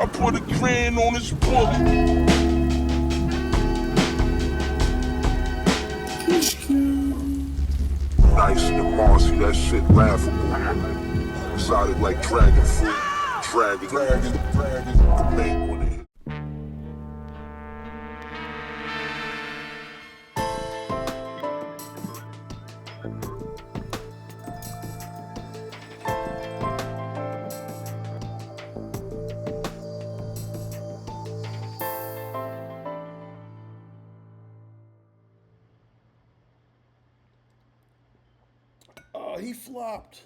I put $1,000 on his bullet. Nice in the Marcy, that shit laughable. Exotic like dragon fruit. Dragon. The main one is. He flopped.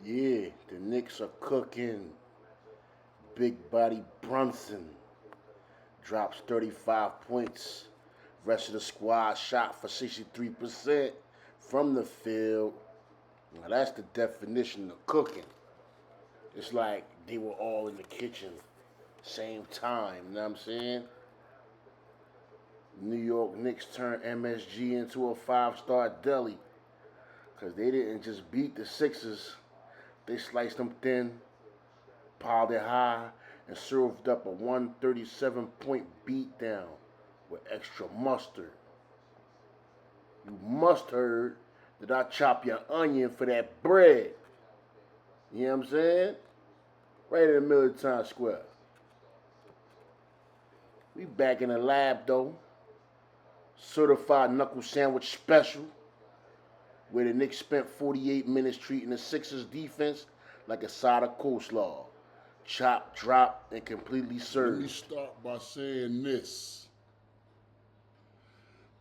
Yeah, the Knicks are cooking. Big Body Brunson drops 35 points. Rest of the squad shot for 63% from the field. Now that's the definition of cooking. It's like they were all in the kitchen, same time, you know what I'm saying? New York Knicks turned MSG into a 5-star deli because they didn't just beat the Sixers. They sliced them thin, piled it high, and served up a 137-point beatdown with extra mustard. You must heard that I chop your onion for that bread. You know what I'm saying? Right in the middle of Times Square. We back in the lab though. Certified Knuckle Sandwich Special, where the Knicks spent 48 minutes treating the Sixers defense like a side of coleslaw. Chop, drop, and completely served. Let me start by saying this.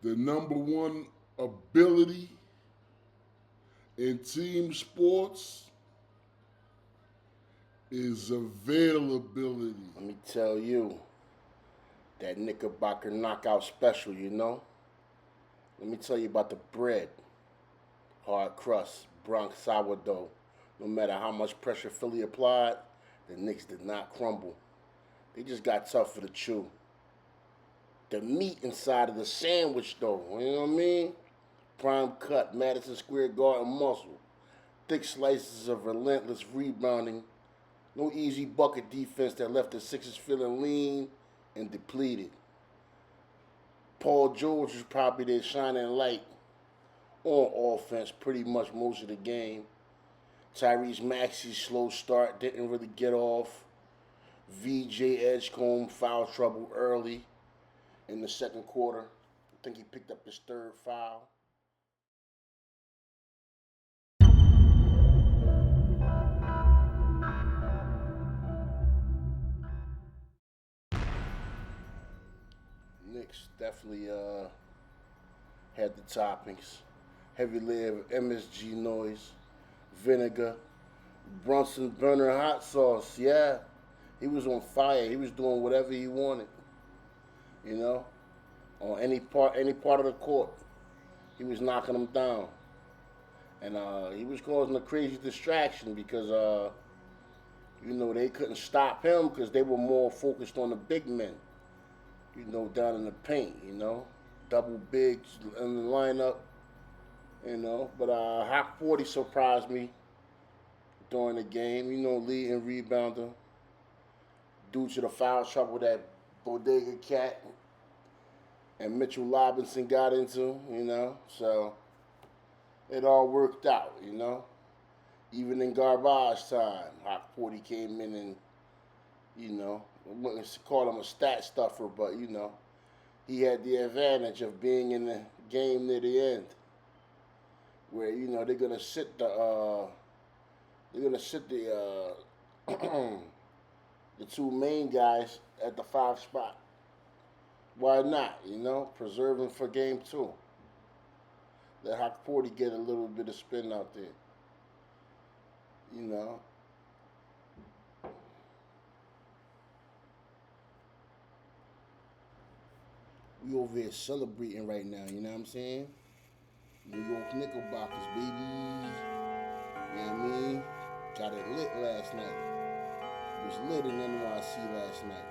The number one ability in team sports is availability. Let me tell you, that Knickerbocker knockout special, you know? Let me tell you about the bread. Hard crust, Bronx sourdough. No matter how much pressure Philly applied, the Knicks did not crumble. They just got tougher to chew. The meat inside of the sandwich, though, you know what I mean? Prime cut, Madison Square Garden muscle. Thick slices of relentless rebounding. No easy bucket defense that left the Sixers feeling lean and depleted. Paul George was probably their shining light on offense pretty much most of the game. Tyrese Maxey's slow start didn't really get off. VJ Edgecombe foul trouble early in the second quarter. I think he picked up his third foul. Knicks definitely had the toppings. Heavy layer of MSG noise, vinegar, Brunson burner hot sauce. Yeah, he was on fire. He was doing whatever he wanted. You know, on any part of the court, he was knocking them down, and he was causing a crazy distraction because you know they couldn't stop him because they were more focused on the big men. You know, down in the paint. You know, double bigs in the lineup. You know, but Hawk 40 surprised me during the game. You know, leading rebounder due to the foul trouble that Bodega Cat and Mitchell Robinson got into. You know, so it all worked out. You know, even in garbage time, Hawk 40 came in and you know, I wouldn't call him a stat stuffer, but you know, he had the advantage of being in the game near the end, where you know they're gonna sit the the two main guys at the 5 spot. Why not? You know, preserving for game 2. Let Hawk 40 get a little bit of spin out there. You know. We over here celebrating right now, you know what I'm saying? New York Knickerbockers, baby. You know what I mean? Got it lit last night. It was lit in NYC last night.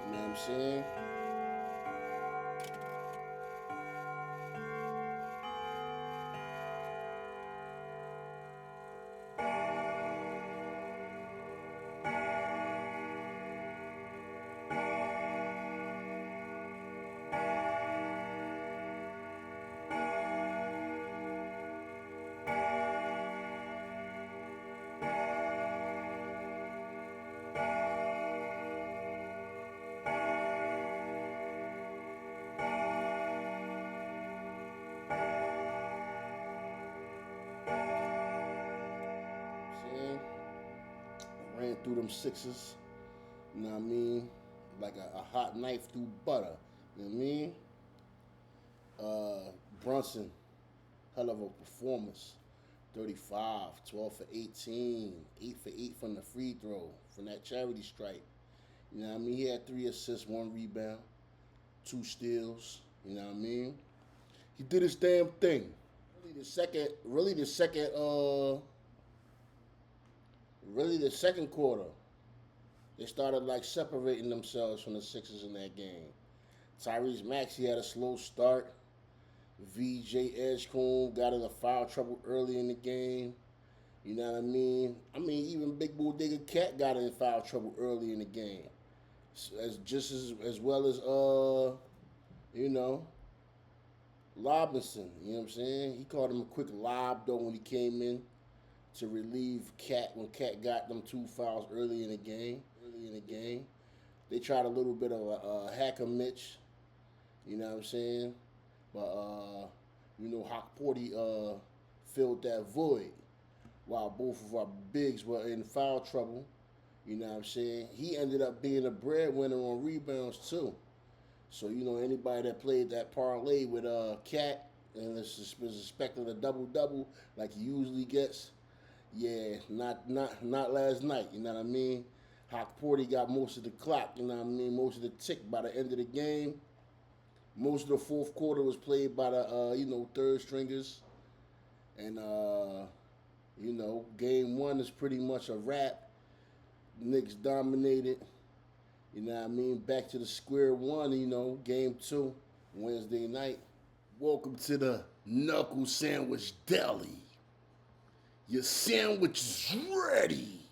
You know what I'm saying? Ran through them sixes, you know what I mean? Like a hot knife through butter, you know what I mean? Brunson, hell of a performance. 35, 12 for 18, 8 for 8 from the free throw, from that charity stripe. You know what I mean? He had 3 assists, 1 rebound, 2 steals, you know what I mean? He did his damn thing. Really the second quarter, they started like separating themselves from the Sixers in that game. Tyrese Maxey had a slow start. VJ Edgecombe got into foul trouble early in the game. You know what I mean? Even Big Bodega Cat got in foul trouble early in the game. As well as Robinson. You know what I'm saying? He called him a quick lob though when he came in to relieve Cat when Cat got them 2 fouls early in the game. They tried a little bit of a hacker Mitch. You know what I'm saying? But Hawk Porty filled that void while both of our bigs were in foul trouble. You know what I'm saying? He ended up being a breadwinner on rebounds too. So anybody that played that parlay with Cat and was expecting a double like he usually gets, yeah, not last night. You know what I mean? Hawk Porty got most of the clock. You know what I mean? Most of the tick by the end of the game. Most of the fourth quarter was played by the third stringers, and game 1 is pretty much a wrap. Knicks dominated. You know what I mean? Back to the square one. Game 2, Wednesday night. Welcome to the Knuckle Sandwich Deli. Your sandwich is ready.